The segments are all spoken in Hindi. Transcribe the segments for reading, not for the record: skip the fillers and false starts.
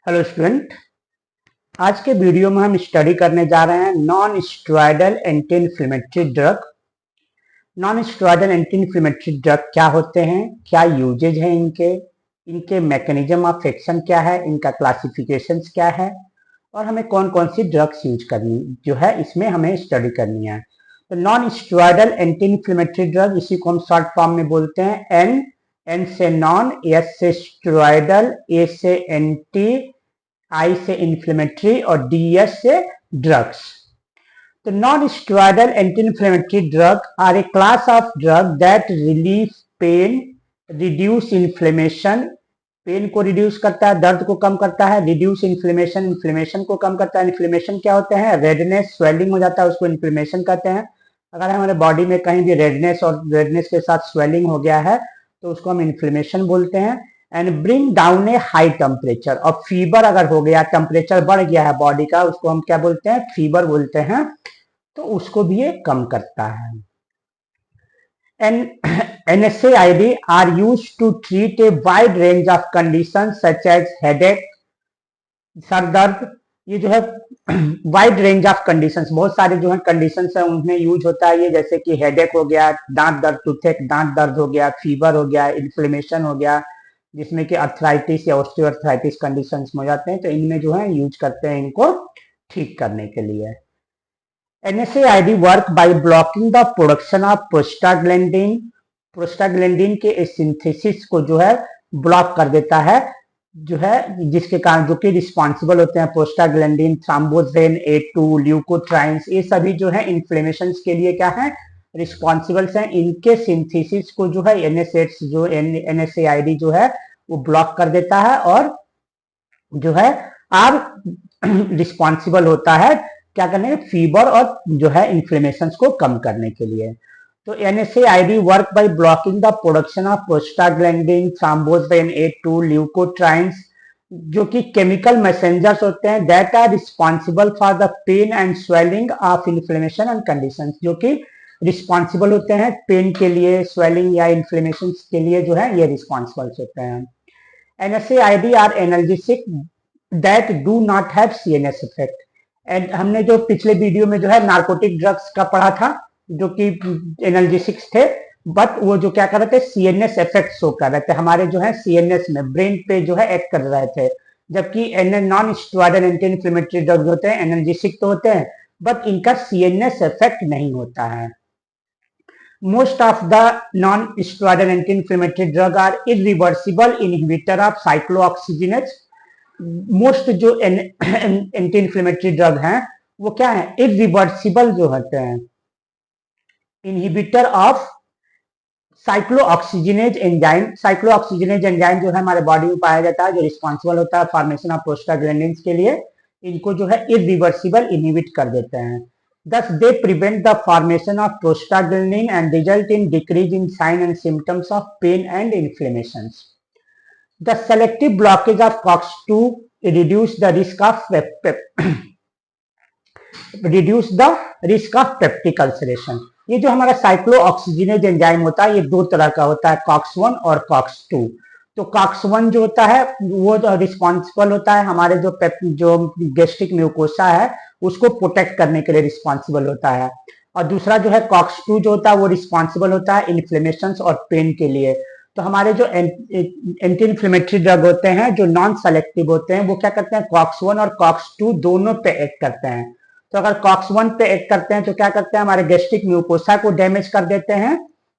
Hello student. आज के वीडियो में हम स्टडी करने जा रहे हैं non steroidal anti inflammatory drug. Non steroidal anti inflammatory drug क्या होते हैं, क्या यूजेज है इनके, इनके मैकेनिज्म ऑफ एक्शन क्या है, इनका क्लासिफिकेशंस क्या है और हमें कौन कौन सी ड्रग्स यूज करनी जो है इसमें हमें स्टडी करनी है। तो non steroidal anti inflammatory drug, इसी को हम शॉर्ट फॉर्म में बोलते हैं एन से नॉन, एस से स्टेरॉयडल, ए से एंटी, आई से इन्फ्लेमेटरी और डीएस से ड्रग्स। तो non steroidal anti inflammatory drug are a class of drug that relieve pain, reduce inflammation, pain को रिड्यूस करता है, दर्द को कम करता है, रिड्यूस इन्फ्लेमेशन, इन्फ्लेमेशन को कम करता है। इन्फ्लेमेशन क्या होते हैं? रेडनेस, स्वेलिंग हो जाता है, उसको इन्फ्लेमेशन कहते हैं। अगर हमारे बॉडी में कहीं भी रेडनेस और रेडनेस के साथ स्वेलिंग हो गया है तो उसको हम इन्फ्लेमेशन बोलते हैं। And bring down A high temperature, और फीवर अगर हो गया, टेम्परेचर बढ़ गया है बॉडी का, उसको हम क्या बोलते हैं? फीवर बोलते हैं। तो उसको भी ये कम करता है। NSAID are used to treat a wide range of conditions such as headache, sir दर्द। ये जो है वाइड रेंज ऑफ कंडीशंस, बहुत सारे जो है कंडीशंस है उनमें यूज होता है ये, जैसे कि हेडेक हो गया, दांत दर्द, टूथेक दांत दर्द हो गया, फीवर हो गया, इन्फ्लेमेशन हो गया, जिसमें कि अर्थराइटिस या ऑस्टियोआर्थराइटिस कंडीशंस में हो जाते हैं। तो इनमें जो है यूज करते हैं इनको ठीक करने के लिए। NSAID work by blocking the production of prostaglandin, prostaglandin के सिंथेसिस को जो है ब्लॉक कर देता है, जो है जिसके कारण जो कि रिस्पॉन्सिबल होते हैं प्रोस्टाग्लैंडिन, थ्रोम्बोजेन A2, ल्यूकोट्राइन्स, ये सभी जो है इन्फ्लेमेशन के लिए क्या है? रिस्पॉन्सिबल्स हैं। इनके सिंथेसिस को जो है NSAID जो है वो ब्लॉक कर देता है और जो है अब रिस्पॉन्सिबल होता है क्या करने? फीवर और जो है इन्फ्लेमेशन को कम करने के लिए। तो NSAID work by blocking the production of prostaglandin, thromboxane A2, leukotrienes, जो कि केमिकल मैसेंजर्स होते हैं that are responsible for the pain and swelling of inflammation and conditions, जो कि रिस्पॉन्सिबल होते हैं पेन के लिए, स्वेलिंग या इन्फ्लेमेशन के लिए जो है ये रिस्पॉन्सिबल होते हैं। NSAID are analgesic that do not have CNS effect. And हमने जो पिछले वीडियो में जो है नार्कोटिक ड्रग्स का पढ़ा था जो कि एनाल्जेसिक्स थे, बट वो जो क्या कर रहे थे? CNS इफेक्ट शो कर रहे थे हमारे जो है CNS में, ब्रेन पे जो है एक्ट कर रहे थे। जबकि non steroidal anti inflammatory drug होते हैं, एनाल्जेसिक तो होते हैं बट इनका CNS इफेक्ट नहीं होता है। Most of the non-steroidal anti-inflammatory drug are irreversible inhibitor of cyclooxygenase। Most जो एंटी इन्फ्लेमेटरी ड्रग हैं वो क्या है? इरिवर्सिबल जो होते हैं, inhibitor of cyclooxygenase enzyme. Cyclooxygenase enzyme जो है हमारे बॉडी में पाया जाता है, जो रिस्पॉन्सिबल होता है फॉर्मेशन ऑफ प्रोस्टाग्लैंडिन्स के लिए, इनको जो है इरिवर्सिबल इनहिबिट कर देते हैं। Thus they prevent the formation of prostaglandin and result in decrease in sign and symptoms of pain and inflammations. The selective blockage of COX-2 reduce the risk of peptic ulceration. ये जो हमारा साइक्लोऑक्सीजनेज एंजाइम होता है ये दो तरह का होता है, COX-1 और COX-2। तो COX-1 जो होता है वो रिस्पॉन्सिबल होता है हमारे जो गैस्ट्रिक म्यूकोसा है उसको प्रोटेक्ट करने के लिए रिस्पॉन्सिबल होता है, और दूसरा जो है COX-2 जो होता है वो रिस्पॉन्सिबल होता है इन्फ्लेमेशन और पेन के लिए। तो हमारे जो एंटी इन्फ्लेमेटरी ड्रग होते हैं जो नॉन सेलेक्टिव होते हैं वो क्या करते हैं? COX-1 और COX-2 दोनों पे एक्ट करते हैं। तो अगर COX-1 पे एक्ट करते हैं तो क्या करते हैं? हमारे गैस्ट्रिक म्यूकोसा को डैमेज कर देते हैं,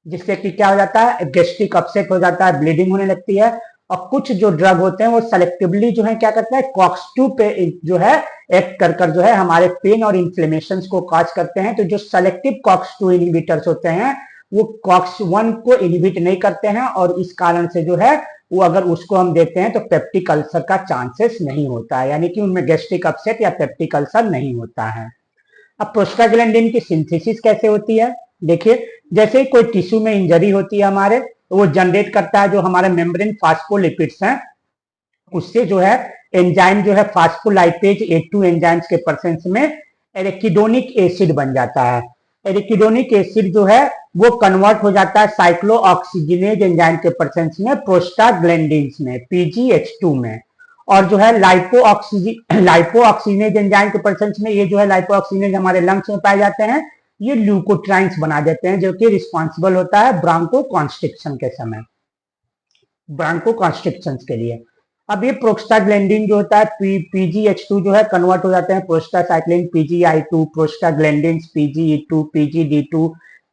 जिससे कि क्या हो जाता है? गैस्ट्रिक अपसेट हो जाता है, ब्लीडिंग होने लगती है। और कुछ जो ड्रग होते हैं वो सेलेक्टिवली जो है क्या करते हैं? COX-2 पे जो है एक्ट कर कर जो है हमारे पेन और इन्फ्लेमेशन को कॉज करते हैं। तो जो सेलेक्टिव COX-2 इनहिबिटर्स होते हैं वो COX-1 को इनहिबिट नहीं करते हैं, और इस कारण से जो है वो अगर उसको हम देते हैं तो पेप्टिक अल्सर का चांसेस नहीं होता है, यानी कि उनमें गैस्ट्रिक अपसेट या पेप्टिक अल्सर नहीं होता है। अब प्रोस्टाग्लैंडिन की सिंथेसिस कैसे होती है? देखिए, जैसे कोई टिश्यू में इंजरी होती है हमारे, तो वो जनरेट करता है जो हमारे मेम्ब्रेन फास्फोलिपिड्स हैं, उससे जो है एंजाइम जो है फास्फोलाइपेज A2 एंजाइम्स के प्रेजेंस में एरिकिडोनिक एसिड बन जाता है। एरिकिडोनिक एसिड जो है वो कन्वर्ट हो जाता है साइक्लोऑक्सीजनेज एंजाइम के प्रेजेंस में प्रोस्टाग्लैंडिन्स में, PGH2 में, और जो है लाइपोऑक्सीजनेज एंजाइम के प्रेजेंस में ये जो है लाइपोऑक्सीजनेज हमारे लंग्स में पाए जाते हैं, ये ल्यूकोट्राइन्स बना देते हैं जो कि रिस्पॉन्सिबल होता है ब्रांको कॉन्स्ट्रिक्शन के समय, ब्रांको कॉन्स्ट्रिक्शन के लिए। अब ये प्रोस्टाग्लैंडिन जो होता है पीजीएच2 जो है कन्वर्ट हो जाते हैं प्रोस्टासाइक्लिन पीजीआई2, प्रोस्टाग्लैंडिन पीजीई2, पीजीडी2,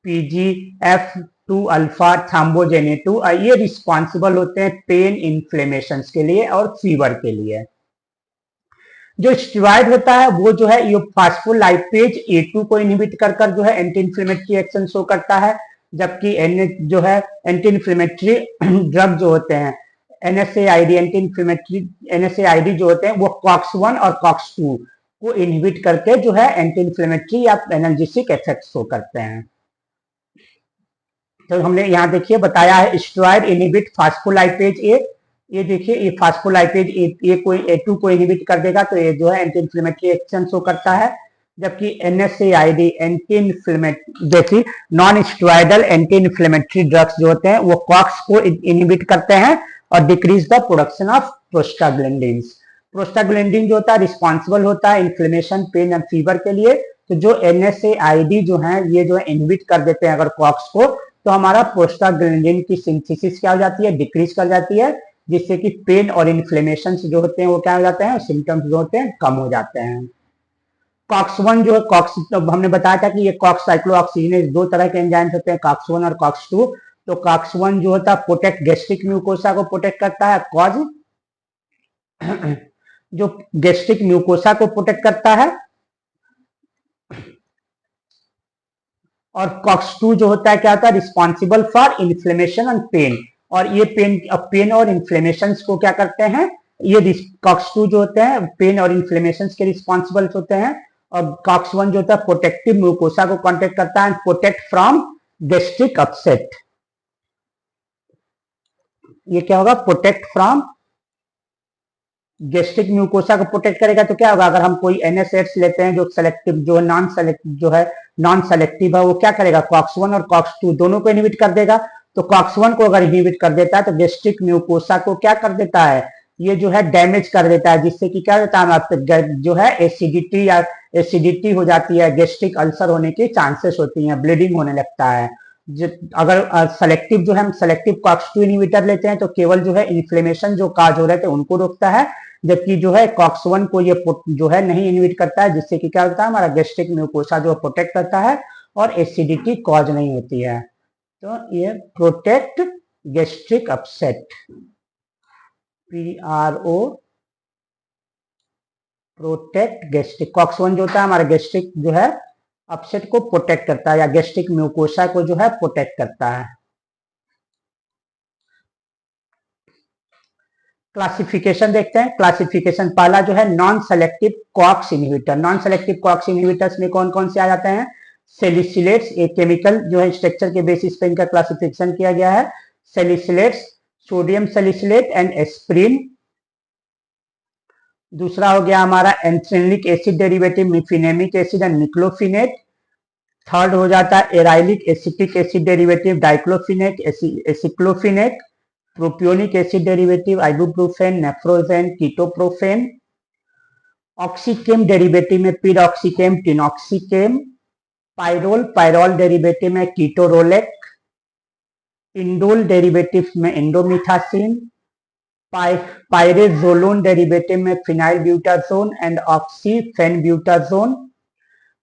पीजीएफ2 अल्फा, थाम्बोजेने2, ये रिस्पॉन्सिबल होते हैं पेन इन्फ्लेमेशन के लिए और फीवर के लिए। जो स्टेरॉइड होता है वो जो है ये फास्फोलाइपेज A2 को इनहिबिट कर कर जो है एंटी इन्फ्लेमेटरी एक्शन शो करता है, जबकि जो है एंटी इन्फ्लेमेटरी ड्रग जो होते हैं NSAID एंटी इन्फ्लेमेटरी NSAID जो होते हैं वो COX-1 और COX-2 को इनहिबिट करके जो है एंटी इन्फ्लेमेटरी या एनाल्जेसिक इफेक्ट शो करते हैं। तो हमने यहाँ देखिए बताया है स्टेरॉइड इनहिबिट फास्फोलाइपेज ए, ये देखिए ये फास्फोलाइपेज ए को A2 को इनहिबिट कर देगा तो ये जो है एंटी इन्फ्लेमेटरी एक्शन शो करता है, जबकि NSAID एंटी इन्फ्लेमेटरी देखिए non steroidal anti inflammatory drugs जो होते हैं वो कॉक्स को इनहिबिट करते हैं और decrease the production of prostaglandin. Prostaglandin जो होता है रिस्पॉन्सिबल होता है इन्फ्लेमेशन, पेन एंड फीवर के लिए, तो जो NSAID जो है ये जो है इनहिबिट कर देते हैं अगर कॉक्स को, तो हमारा प्रोस्टाग्लैंडिन की सिंथेसिस क्या हो जाती है, डिक्रीज कर जाती है, जिससे कि पेन और इन्फ्लेमेशन जो होते हैं वो क्या हो जाते हैं, सिम्टम्स जो होते हैं कम हो जाते हैं। COX-1 जो है हमने बताया था कि ये कॉक्स साइक्लोऑक्सीजनेज दो तरह के एंजाइम्स होते हैं COX-1 और COX-2। तो COX-1 जो होता है प्रोटेक्ट गैस्ट्रिक म्यूकोसा को प्रोटेक्ट करता है कॉज जो गैस्ट्रिक म्यूकोसा को प्रोटेक्ट करता है, और COX-2 जो होता है क्या होता है responsible for inflammation and pain, और ये पेन और इन्फ्लेमेशन को क्या करते हैं, ये COX-2 जो होते हैं पेन और इन्फ्लेमेशन के रिस्पॉन्सिबल होते हैं, और COX-1 जो होता है प्रोटेक्टिव म्यूकोसा को कॉन्टेक्ट करता है, प्रोटेक्ट फ्रॉम गैस्ट्रिक अपसेट। ये क्या होगा, प्रोटेक्ट फ्रॉम गैस्ट्रिक म्यूकोसा को प्रोटेक्ट करेगा, तो क्या होगा अगर हम कोई NSAIDs लेते हैं जो सेलेक्टिव जो नॉन सेलेक्टिव है वो क्या करेगा COX-1 और COX-2 दोनों को इनहिबिट कर देगा। तो COX-1 को अगर इनहिबिट कर देता है तो गैस्ट्रिक म्यूकोसा को क्या कर देता है, ये जो है डैमेज कर देता है, जिससे कि क्या होता है जो है एसिडिटी हो जाती है, गैस्ट्रिक अल्सर होने की चांसेस होती हैं, ब्लीडिंग होने लगता है। अगर सेलेक्टिव जो है हम सेलेक्टिव COX-2 इनहिबिटर लेते हैं तो केवल जो है इन्फ्लेमेशन जो काज हो रहे थे उनको रोकता है, जबकि जो है COX-1 को ये जो है नहीं इनहिबिट करता है, जिससे कि क्या होता है हमारा गैस्ट्रिक म्यूकोसा जो प्रोटेक्ट करता है और एसिडिटी कॉज नहीं होती है। तो ये protect gastric upset PRO protect gastric, COX-1 जो होता है हमारा गैस्ट्रिक जो है अपसेट को प्रोटेक्ट करता है या गैस्ट्रिक म्यूकोसा को जो है प्रोटेक्ट करता है। क्लासिफिकेशन देखते हैं, क्लासिफिकेशन पहला जो है non selective COX inhibitor. Non selective COX inhibitors में कौन कौन से आ जाते हैं, सेलिसिलेट्स, एक केमिकल जो है स्ट्रक्चर के बेसिस पे इनका क्लासिफिकेशन किया गया है, salicylates, sodium salicylate and aspirin. दूसरा हो गया हमारा anthranilic acid derivative mefenamic acid and निक्लोफिनेट। थर्ड हो जाता है एराइलिक acetic acid derivative diclofenac aceclofenac. Propionic acid derivative ibuprofen, naproxen, ketoprofen. Oxicam derivative में पिरोक्सीकेम, टिनॉक्सीकेम। पायरोल डेरिवेटिव में कीटोरोलेक। इंडोल डेरिवेटिव में इंडोमिथासिन। पायरेजोलोन डेरिवेटिव में फिनाइल ब्यूटाजोन एंड ऑक्सीफेनब्यूटाजोन।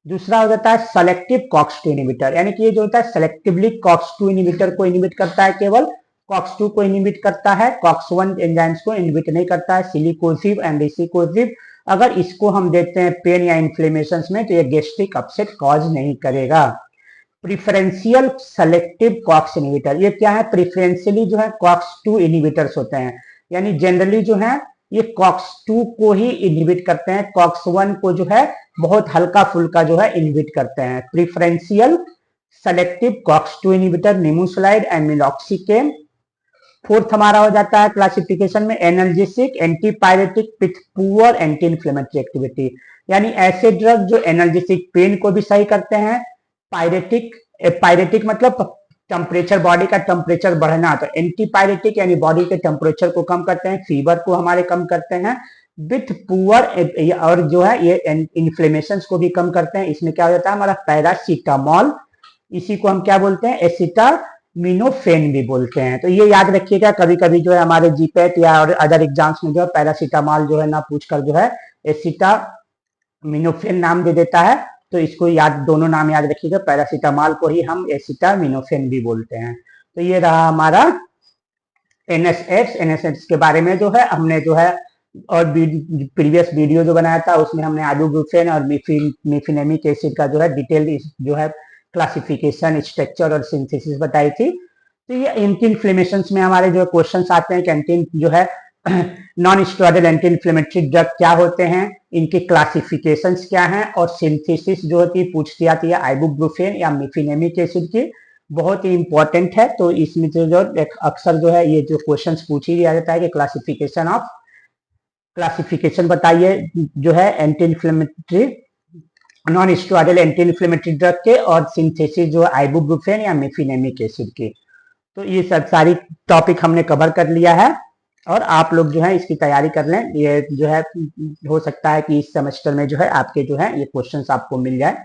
दूसरा हो जाता है सेलेक्टिव COX-2 इनहिबिटर, यानी कि ये जो होता है सेलेक्टिवली COX-2 इनहिबिटर को इनहिबिट करता है, केवल COX-2 को इनहिबिट करता है, COX-1 एंजाइम्स को इनहिबिट नहीं करता है। सिलिकोजिब एंड रिसिकोजिब, अगर इसको हम देते हैं पेन या इन्फ्लेमेशन में तो ये गैस्ट्रिक अपसेट कॉज नहीं करेगा। प्रिफरेंशियल सेलेक्टिव COX इनहिबिटर, ये क्या है, प्रिफरेंशियली जो है COX-2 इनहिबिटर्स होते हैं, यानी जनरली जो है ये COX-2 को ही इनहिबिट करते हैं, COX-1 को जो है बहुत हल्का फुल्का जो है इनहिबिट करते हैं। Preferential selective COX-2 inhibitor nimesulide and meloxicam. Fourth हमारा हो जाता है क्लासिफिकेशन में analgesic antipyretic with poor anti inflammatory activity, यानी ऐसे ड्रग जो एनाल्जेसिक पेन को भी सही करते हैं, पायरेटिक मतलब टेम्परेचर, बॉडी का टेम्परेचर बढ़ना, तो एंटीपायरेटिक यानी बॉडी के टेम्परेचर को कम करते हैं, फीवर को हमारे कम करते हैं, विथ पुअर, और जो है ये इन्फ्लेमेशन को भी कम करते हैं। इसमें क्या हो जाता है हमारा पैरासीटामोल, इसी को हम क्या बोलते हैं, एसिटामिनोफेन भी बोलते हैं। तो ये याद रखिएगा, कभी कभी जो है हमारे जीपेट या और अदर एग्जाम्स में जो है पैरासीटामोल जो है ना पूछकर जो है एसिटामिनोफेन नाम दे देता है, तो इसको याद, दोनों नाम याद रखिएगा, पैरासीटामोल को ही हम एसिटामिनोफेन भी बोलते हैं। तो ये रहा हमारा एनएसएस के बारे में जो है हमने जो है, और प्रीवियस वीडियो जो बनाया था उसमें हमने आइबुप्रोफेन और मिफिनेमिक एसिड का जो है डिटेल जो है क्लासिफिकेशन, स्ट्रक्चर और सिंथेसिस बताई थी। तो ये एंटी इन्फ्लेमेशन में हमारे जो क्वेश्चंस आते हैं कि एंटी जो है non steroidal anti inflammatory drug क्या होते हैं, इनके क्लासिफिकेशंस क्या हैं, और सिंथेसिस जो होती है पूछती आती है आइबुप्रोफेन या मिफिनेमिक एसिड की, बहुत ही इंपॉर्टेंट है। तो इसमें जो अक्सर जो है ये जो क्वेश्चंस पूछ ही दिया जाता है कि क्लासिफिकेशन बताइए जो है anti inflammatory, non steroidal anti inflammatory drug के, और सिंथेसिस जो है आइबुप्रोफेन या मिफिनेमिक एसिड की। तो ये सब सारी टॉपिक हमने कवर कर लिया है, और आप लोग जो है इसकी तैयारी कर लें। ये जो है हो सकता है कि इस सेमेस्टर में जो है आपके जो है ये क्वेश्चंस आपको मिल जाए।